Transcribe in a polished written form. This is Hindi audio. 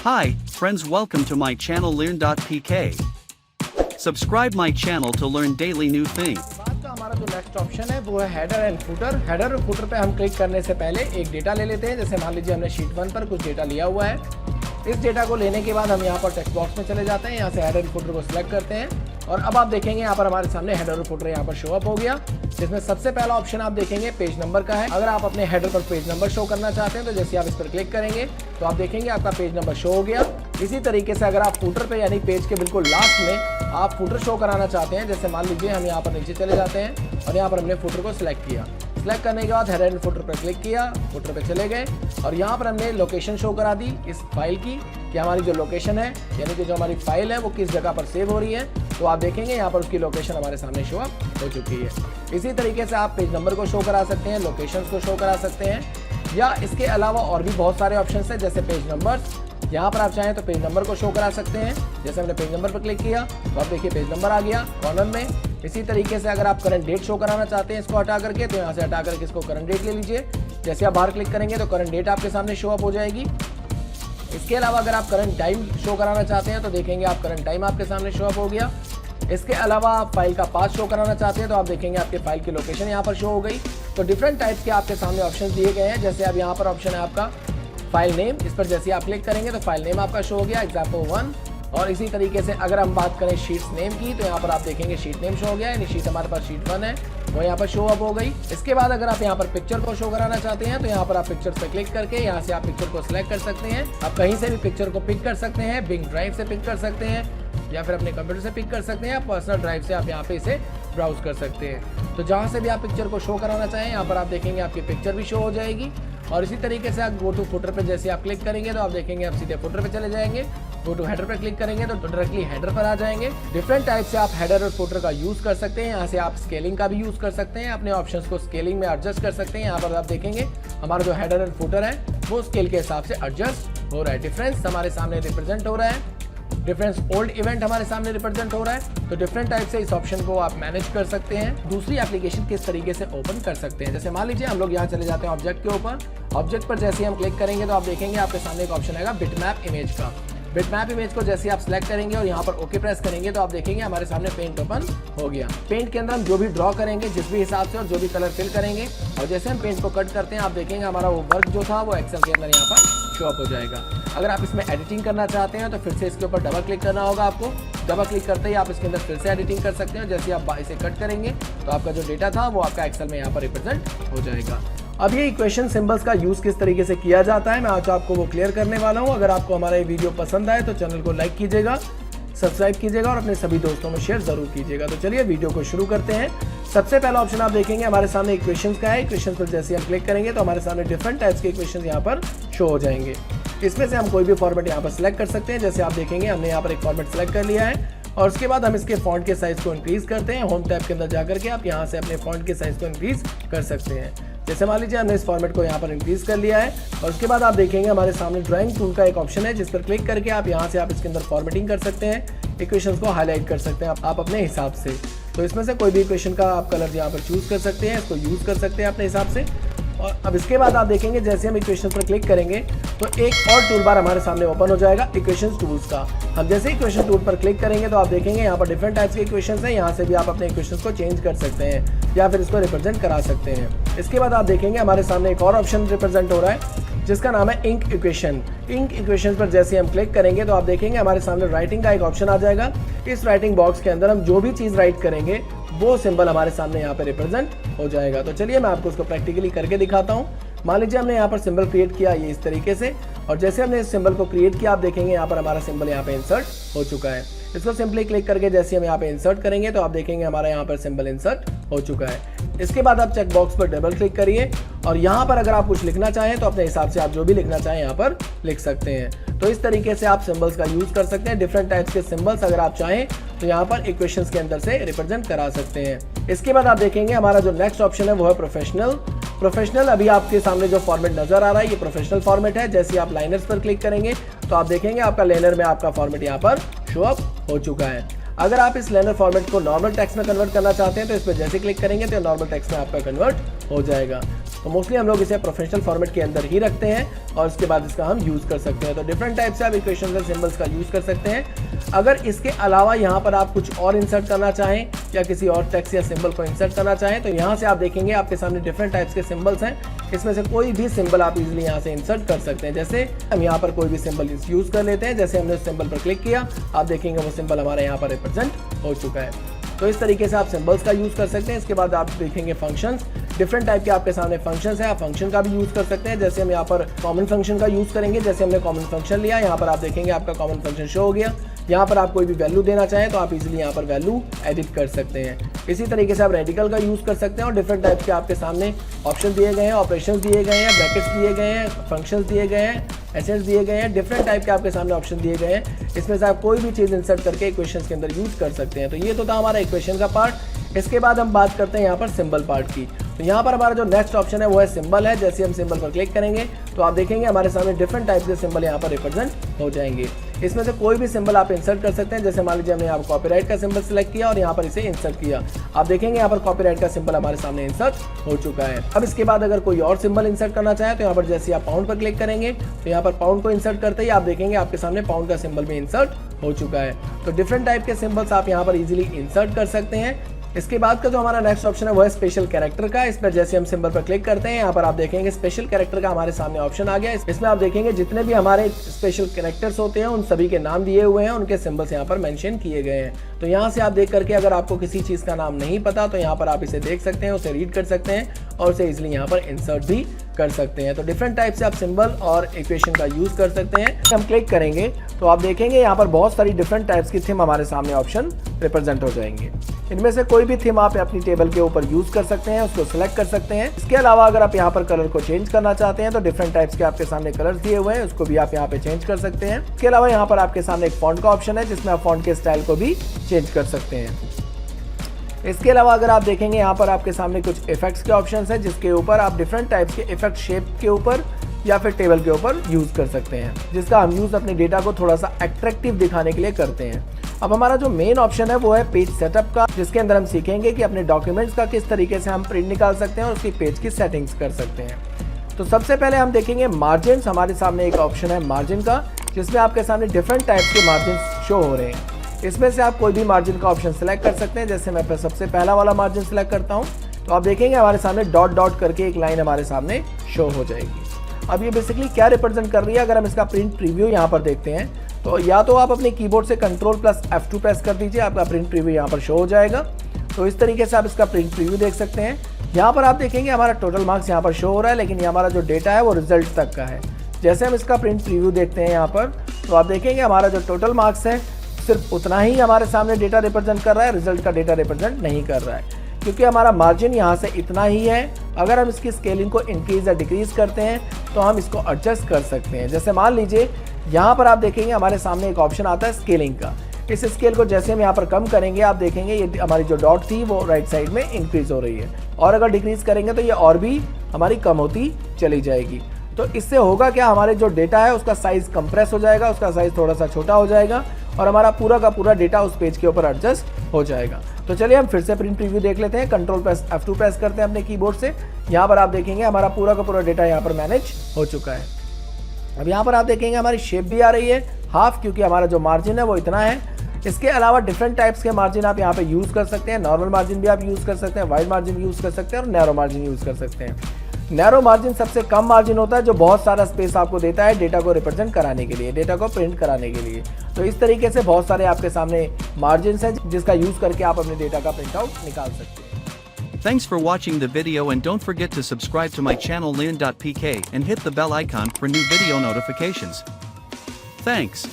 Hi, friends, welcome to my channel learn.pk. Subscribe my channel to learn daily new thing. बाद का हमारा जो नेक्स्ट ऑप्शन है वो है हेडर एंड फुटर। हेडर और फुटर पे हम क्लिक करने से पहले एक डेटा ले लेते हैं। जैसे मान लीजिए हमने शीट 1 पर कुछ डेटा लिया हुआ है। इस डेटा को लेने के बाद हम यहाँ पर टेक्स्ट बॉक्स में चले जाते हैं, यहाँ से हेडर एंड फुटर को सिलेक्ट करते हैं और अब आप देखेंगे यहाँ पर हमारे सामने हेडर और फुटर यहाँ पर शो अप हो गया, जिसमें सबसे पहला ऑप्शन आप देखेंगे पेज नंबर का है। अगर आप अपने हेडर पर पेज नंबर शो करना चाहते हैं तो जैसे आप इस पर क्लिक करेंगे तो आप देखेंगे आपका पेज नंबर शो हो गया। इसी तरीके से अगर आप फुटर पे यानी पेज के बिल्कुल लास्ट में आप फुटर शो कराना चाहते हैं, जैसे मान लीजिए हम यहाँ पर नीचे चले जाते हैं और यहाँ पर हमने फुटर को सिलेक्ट किया। सिलेक्ट करने के बाद हेडर एंड फुटर पर क्लिक किया, फुटर पे चले गए और यहाँ पर हमने लोकेशन शो करा दी इस फाइल की कि हमारी जो लोकेशन है यानी कि जो हमारी फाइल है वो किस जगह पर सेव हो रही है। तो आप देखेंगे यहाँ पर उसकी लोकेशन हमारे सामने शो अप हो चुकी है। इसी तरीके से आप पेज नंबर को शो करा सकते हैं, लोकेशंस को शो करा सकते हैं या इसके अलावा और भी बहुत सारे ऑप्शंस हैं जैसे पेज नंबर्स। यहाँ पर आप चाहें तो पेज नंबर को शो करा सकते हैं। जैसे हमने पेज नंबर पर क्लिक किया तो आप देखिए पेज नंबर आ गया कॉर्नर में। इसी तरीके से अगर आप करंट डेट शो कराना चाहते हैं इसको हटा करके तो यहाँ से हटा करके इसको करंट डेट ले लीजिए। जैसे आप बाहर क्लिक करेंगे तो करंट डेट आपके सामने शो अप हो जाएगी। इसके अलावा अगर आप करंट टाइम शो कराना चाहते हैं तो देखेंगे आप करंट टाइम आपके सामने शो अप हो गया। इसके अलावा आप फाइल का पाथ शो कराना चाहते हैं तो आप देखेंगे आपके फाइल की लोकेशन यहाँ पर शो हो गई। तो डिफरेंट टाइप्स के आपके सामने ऑप्शन दिए गए हैं। जैसे अब यहाँ पर ऑप्शन है आपका फाइल नेम, इस पर जैसे आप क्लिक करेंगे तो फाइल नेम आपका शो हो गया example1। और इसी तरीके से अगर हम बात करें शीट्स नेम की तो यहाँ पर आप देखेंगे शीट नेम शो हो गया, यानी शीट हमारे पास शीट 1 है वो यहाँ पर शो अप हो गई। इसके बाद अगर आप यहाँ पर पिक्चर को शो कराना चाहते हैं तो यहाँ पर आप पिक्चर पे क्लिक करके यहाँ से आप पिक्चर को सिलेक्ट कर सकते हैं। आप कहीं से भी पिक्चर को पिक कर सकते हैं, बिंग ड्राइव से पिक कर सकते हैं या फिर अपने कंप्यूटर से पिक कर सकते हैं या पर्सनल ड्राइव से आप यहाँ पे इसे ब्राउज कर सकते हैं। तो जहाँ से भी आप पिक्चर को शो कराना चाहें यहाँ पर आप देखेंगे आपकी पिक्चर भी शो हो जाएगी। और इसी तरीके से आप गो टू फुटर पे जैसे आप क्लिक करेंगे तो आप देखेंगे आप सीधे फुटर पे चले जाएंगे। गो टू हेडर पे क्लिक करेंगे तो डायरेक्टली हेडर पर आ जाएंगे। डिफरेंट टाइप से आप हेडर और फुटर का यूज कर सकते हैं। यहाँ से आप स्केलिंग का भी यूज कर सकते हैं, अपने ऑप्शंस को स्केलिंग में एडजस्ट कर सकते हैं। यहाँ पर आप देखेंगे हमारा जो हेडर एंड फुटर है वो स्केल के हिसाब से एडजस्ट हो रहा है। डिफरेंस हमारे सामने रिप्रेजेंट हो रहा है, डिफरेंस ओल्ड इवेंट हमारे सामने रिप्रेजेंट हो रहा है। तो डिफरेंट टाइप से इस ऑप्शन को आप मैनेज कर सकते हैं। दूसरी एप्लीकेशन किस तरीके से ओपन कर सकते हैं, जैसे मान लीजिए हम लोग यहाँ चले जाते हैं ऑब्जेक्ट के ऊपर। ऑब्जेक्ट पर जैसे हम क्लिक करेंगे तो आप देखेंगे आपके सामने एक ऑप्शन आएगा बिटमैप इमेज का। बिटमैप इमेज को जैसे आप सिलेक्ट करेंगे और यहाँ पर ओके प्रेस करेंगे तो आप देखेंगे हमारे सामने पेंट ओपन हो गया। पेंट के अंदर हम जो भी ड्रॉ करेंगे जिस भी हिसाब से और जो भी कलर फिल करेंगे और जैसे हम पेंट को कट करते हैं आप देखेंगे हमारा वो वर्क जो था वो एक्सेल के अंदर यहाँ पर शो अप हो जाएगा। अगर आप इसमें एडिटिंग करना चाहते हैं तो फिर से इसके ऊपर डबल क्लिक करना होगा आपको। डबल क्लिक करते ही आप इसके अंदर फिर से एडिटिंग कर सकते हैं। जैसे आप इसे कट करेंगे तो आपका जो डेटा था वो आपका एक्सेल में यहाँ पर रिप्रेजेंट हो जाएगा। अब ये इक्वेशन सिंबल्स का यूज किस तरीके से किया जाता है मैं आज आपको वो क्लियर करने वाला हूँ। अगर आपको हमारा ये वीडियो पसंद आए तो चैनल को लाइक कीजिएगा, सब्सक्राइब कीजिएगा और अपने सभी दोस्तों में शेयर जरूर कीजिएगा। तो चलिए वीडियो को शुरू करते हैं। सबसे पहला ऑप्शन आप देखेंगे हमारे सामने इक्वेशंस का है। इक्वेशंस पर जैसे हम क्लिक करेंगे तो हमारे सामने डिफरेंट टाइप्स के इक्वेशंस यहाँ पर शो हो जाएंगे। इसमें से हम कोई भी फॉर्मेट यहाँ पर सिलेक्ट कर सकते हैं। जैसे आप देखेंगे हमने यहाँ पर एक फॉर्मेट सिलेक्ट कर लिया है और उसके बाद हम इसके फॉन्ट के साइज को इंक्रीज करते हैं। होम टैब के अंदर जाकर के आप यहाँ से अपने फॉन्ट के साइज को इंक्रीज कर सकते हैं। जैसे मान लीजिए हमने इस फॉर्मेट को यहाँ पर इंक्रीज कर लिया है और उसके बाद आप देखेंगे हमारे सामने ड्राइंग टूल का एक ऑप्शन है जिस पर क्लिक करके आप यहाँ से आप इसके अंदर फॉर्मेटिंग कर सकते हैं, इक्वेशंस को हाईलाइट कर सकते हैं आप अपने हिसाब से। तो इसमें से कोई भी इक्वेशन का आप कलर यहाँ पर चूज कर सकते हैं, इसको यूज कर सकते हैं अपने हिसाब से। और अब इसके बाद आप देखेंगे जैसे हम इक्वेशन पर क्लिक करेंगे तो एक और टूल बार हमारे सामने ओपन हो जाएगा इक्वेशन टूल्स का। हम जैसे इक्वेशन टूल पर क्लिक करेंगे तो आप देखेंगे यहाँ पर डिफरेंट टाइप्स के इक्वेशंस हैं। यहाँ से भी आप अपने इक्वेशंस को चेंज कर सकते हैं या फिर इसको रिप्रेजेंट करा सकते हैं। इसके बाद आप देखेंगे हमारे सामने एक और ऑप्शन रिप्रेजेंट हो रहा है जिसका नाम है इंक इक्वेशन। इंक इक्वेशन पर जैसे हम क्लिक करेंगे तो आप देखेंगे हमारे सामने राइटिंग का एक ऑप्शन आ जाएगा। इस राइटिंग बॉक्स के अंदर हम जो भी चीज़ राइट करेंगे वो सिंबल हमारे सामने यहाँ पे रिप्रेजेंट हो जाएगा। तो चलिए मैं आपको उसको प्रैक्टिकली करके दिखाता हूँ। मान लीजिए हमने यहाँ पर सिंबल क्रिएट किया ये इस तरीके से और जैसे हमने इस सिंबल को क्रिएट किया आप देखेंगे यहाँ पर हमारा सिंबल यहाँ पे इंसर्ट हो चुका है। इसको सिंपली क्लिक करके जैसे हम यहाँ पे इंसर्ट करेंगे तो आप देखेंगे हमारा यहाँ पर सिंबल इंसर्ट हो चुका है। इसके बाद आप चेक बॉक्स पर डबल क्लिक करिए और यहाँ पर अगर आप कुछ लिखना चाहें तो अपने हिसाब से आप जो भी लिखना चाहें यहाँ पर लिख सकते हैं। तो इस तरीके से आप सिंबल्स का यूज कर सकते हैं। डिफरेंट टाइप्स के सिंबल्स अगर आप चाहें तो यहाँ पर इक्वेशंस के अंदर से रिप्रेजेंट करा सकते हैं। इसके बाद आप देखेंगे हमारा जो नेक्स्ट ऑप्शन है वो है प्रोफेशनल। अभी आपके सामने जो फॉर्मेट नजर आ रहा है ये प्रोफेशनल फॉर्मेट है। जैसे आप लाइनर्स पर क्लिक करेंगे तो आप देखेंगे आपका लाइनर में आपका फॉर्मेट यहाँ पर शो अप हो चुका है। अगर आप इस लाइनर फॉर्मेट को नॉर्मल टेक्स्ट में कन्वर्ट करना चाहते हैं तो इस पर जैसे क्लिक करेंगे तो नॉर्मल टेक्स्ट में आपका कन्वर्ट हो जाएगा। तो मोस्टली हम लोग इसे प्रोफेशनल फॉर्मेट के अंदर ही रखते हैं और उसके बाद इसका हम यूज़ कर सकते हैं। तो डिफरेंट टाइप से आप इक्वेशन और सिंबल्स का यूज़ कर सकते हैं। अगर इसके अलावा यहाँ पर आप कुछ और इंसर्ट करना चाहें या किसी और टेक्स्ट या सिंबल को इंसर्ट करना चाहें तो यहाँ से आप देखेंगे आपके सामने डिफरेंट टाइप्स के सिंबल्स हैं। इसमें से कोई भी सिंबल आप इजीली यहाँ से इंसर्ट कर सकते हैं। जैसे हम यहाँ पर कोई भी सिंबल यूज़ कर लेते हैं, जैसे हमने उस सिंबल पर क्लिक किया, आप देखेंगे वो सिंबल हमारे यहाँ पर रिप्रेजेंट हो चुका है। तो इस तरीके से आप सिंबल्स का यूज़ कर सकते हैं। इसके बाद आप देखेंगे फंक्शंस, डिफरेंट टाइप के आपके सामने फंक्शंस हैं, आप फंक्शन का भी यूज़ कर सकते हैं। जैसे हम यहाँ पर कॉमन फंक्शन का यूज़ करेंगे, जैसे हमने कॉमन फंक्शन लिया, यहाँ पर आप देखेंगे आपका कॉमन फंक्शन शो हो गया। यहाँ पर आप कोई भी वैल्यू देना चाहें तो आप इजीली यहाँ पर वैल्यू एडिट कर सकते हैं। इसी तरीके से आप रेडिकल का यूज़ कर सकते हैं और डिफरेंट टाइप के आपके सामने ऑप्शन दिए गए हैं, ऑपरेशंस दिए गए हैं, ब्रैकेट्स दिए गए हैं, फंक्शंस दिए गए हैं, एसेट्स दिए गए हैं, डिफरेंट टाइप के आपके सामने ऑप्शन दिए गए हैं। इसमें से आप कोई भी चीज़ इंसर्ट करके इक्वेशंस के अंदर यूज़ कर सकते हैं। तो ये तो था हमारा इक्वेशन का पार्ट। इसके बाद हम बात करते हैं यहाँ पर सिंबल पार्ट की। तो यहाँ पर हमारा जो नेक्स्ट ऑप्शन है वो है सिंबल है। जैसे हम सिंबल पर क्लिक करेंगे तो आप देखेंगे हमारे सामने डिफरेंट टाइप के सिंबल यहाँ पर रिप्रेजेंट हो जाएंगे। इसमें से कोई भी सिंबल आप इंसर्ट कर सकते हैं। जैसे मान लीजिए हमने यहाँ पर कॉपीराइट का सिंबल सेलेक्ट किया और यहाँ पर इसे इंसर्ट किया, आप देखेंगे यहाँ पर कॉपीराइट का सिंबल हमारे सामने इंसर्ट हो चुका है। अब इसके बाद अगर कोई और सिंबल इंसर्ट करना चाहे तो यहाँ पर जैसे आप पाउंड पर क्लिक करेंगे तो यहाँ पर पाउंड को इंसर्ट करते ही आप देखेंगे आपके सामने पाउंड का सिंबल भी इंसर्ट हो चुका है। तो डिफरेंट टाइप के सिंबल्स आप यहाँ पर इजीली इंसर्ट कर सकते हैं। इसके बाद का जो हमारा नेक्स्ट ऑप्शन है वो है स्पेशल कैरेक्टर का। इस पर जैसे हम सिंबल पर क्लिक करते हैं यहाँ पर आप देखेंगे स्पेशल कैरेक्टर का हमारे सामने ऑप्शन आ गया। इसमें आप देखेंगे जितने भी हमारे स्पेशल कैरेक्टर्स होते हैं उन सभी के नाम दिए हुए हैं, उनके सिंबल्स यहाँ पर मेंशन किए गए हैं। तो यहाँ से आप देख करके अगर आपको किसी चीज़ का नाम नहीं पता तो यहाँ पर आप इसे देख सकते हैं, उसे रीड कर सकते हैं और उसे इजिली यहाँ पर इंसर्ट भी कर सकते हैं। तो डिफरेंट टाइप से आप सिंबल और इक्वेशन का यूज़ कर सकते हैं। हम क्लिक करेंगे तो आप देखेंगे यहाँ पर बहुत सारी डिफरेंट टाइप्स की थीम हमारे सामने ऑप्शन रिप्रेजेंट हो जाएंगे। इनमें से कोई भी थीम आप अपनी टेबल के ऊपर यूज़ कर सकते हैं, उसको सिलेक्ट कर सकते हैं। इसके अलावा अगर आप यहाँ पर कलर को चेंज करना चाहते हैं तो डिफरेंट टाइप्स के आपके सामने कलर्स दिए हुए हैं, उसको भी आप यहाँ पे चेंज कर सकते हैं। इसके अलावा यहाँ पर आपके सामने एक फॉन्ट का ऑप्शन है जिसमें आप फॉन्ट के स्टाइल को भी चेंज कर सकते हैं। इसके अलावा अगर आप देखेंगे यहाँ पर आपके सामने कुछ इफेक्ट्स के ऑप्शंस हैं जिसके ऊपर आप डिफरेंट टाइप्स के इफेक्ट शेप के ऊपर या फिर टेबल के ऊपर यूज़ कर सकते हैं, जिसका हम यूज़ अपने डेटा को थोड़ा सा अट्रैक्टिव दिखाने के लिए करते हैं। अब हमारा जो मेन ऑप्शन है वो है पेज सेटअप का, जिसके अंदर हम सीखेंगे कि अपने डॉक्यूमेंट्स का किस तरीके से हम प्रिंट निकाल सकते हैं और उसकी पेज की सेटिंग्स कर सकते हैं। तो सबसे पहले हम देखेंगे मार्जिन। हमारे सामने एक ऑप्शन है मार्जिन का, जिसमें आपके सामने डिफरेंट टाइप्स के मार्जिन शो हो रहे हैं। इसमें से आप कोई भी मार्जिन का ऑप्शन सेलेक्ट कर सकते हैं। जैसे मैं सबसे पहला वाला मार्जिन सेलेक्ट करता हूँ तो आप देखेंगे हमारे सामने डॉट डॉट करके एक लाइन हमारे सामने शो हो जाएगी। अब ये बेसिकली क्या रिप्रेजेंट कर रही है, अगर हम इसका प्रिंट प्रीव्यू यहाँ पर देखते हैं तो या तो आप अपने कीबोर्ड से Ctrl+F2 प्रेस कर दीजिए, आपका प्रिंट प्रीव्यू यहाँ पर शो हो जाएगा। तो इस तरीके से आप इसका प्रिंट प्रीव्यू देख सकते हैं। यहाँ पर आप देखेंगे हमारा टोटल मार्क्स यहाँ पर शो हो रहा है, लेकिन ये हमारा जो डेटा है वो रिजल्ट तक का है। जैसे हम इसका प्रिंट प्रीव्यू देखते हैं यहाँ पर तो आप देखेंगे हमारा जो टोटल मार्क्स है सिर्फ उतना ही हमारे सामने डेटा रिप्रेजेंट कर रहा है, रिजल्ट का डेटा रिप्रेजेंट नहीं कर रहा है, क्योंकि हमारा मार्जिन यहाँ से इतना ही है। अगर हम इसकी स्केलिंग को इंक्रीज या डिक्रीज करते हैं तो हम इसको एडजस्ट कर सकते हैं। जैसे मान लीजिए यहाँ पर आप देखेंगे हमारे सामने एक ऑप्शन आता है स्केलिंग का। इस स्केल को जैसे हम यहाँ पर कम करेंगे आप देखेंगे ये हमारी जो डॉट थी वो राइट साइड में इंक्रीज हो रही है, और अगर डिक्रीज करेंगे तो ये और भी हमारी कम होती चली जाएगी। तो इससे होगा क्या, हमारे जो डेटा है उसका साइज कंप्रेस हो जाएगा, उसका साइज थोड़ा सा छोटा हो जाएगा और हमारा पूरा का पूरा डेटा उस पेज के ऊपर एडजस्ट हो जाएगा। तो चलिए हम फिर से प्रिंट प्रीव्यू देख लेते हैं। Ctrl+F2 प्रेस करते हैं अपने कीबोर्ड से। यहाँ पर आप देखेंगे हमारा पूरा का पूरा डेटा यहाँ पर मैनेज हो चुका है। अब यहाँ पर आप देखेंगे हमारी शेप भी आ रही है हाफ, क्योंकि हमारा जो मार्जिन है वो इतना है। इसके अलावा डिफरेंट टाइप्स के मार्जिन आप यहाँ पे यूज़ कर सकते हैं। नॉर्मल मार्जिन भी आप यूज़ कर सकते हैं, वाइड मार्जिन यूज़ कर सकते हैं और नैरो मार्जिन यूज़ कर सकते हैं। नैरो मार्जिन सबसे कम मार्जिन होता है जो बहुत सारा स्पेस आपको देता है डेटा को रिप्रेजेंट कराने के लिए, डेटा को प्रिंट कराने के लिए। तो इस तरीके से बहुत सारे आपके सामने मार्जिन हैं जिसका यूज़ करके आप अपने डेटा का प्रिंट आउट निकाल सकते हैं। Thanks for watching the video and don't forget to subscribe to my channel learn.pk and hit the bell icon for new video notifications. Thanks.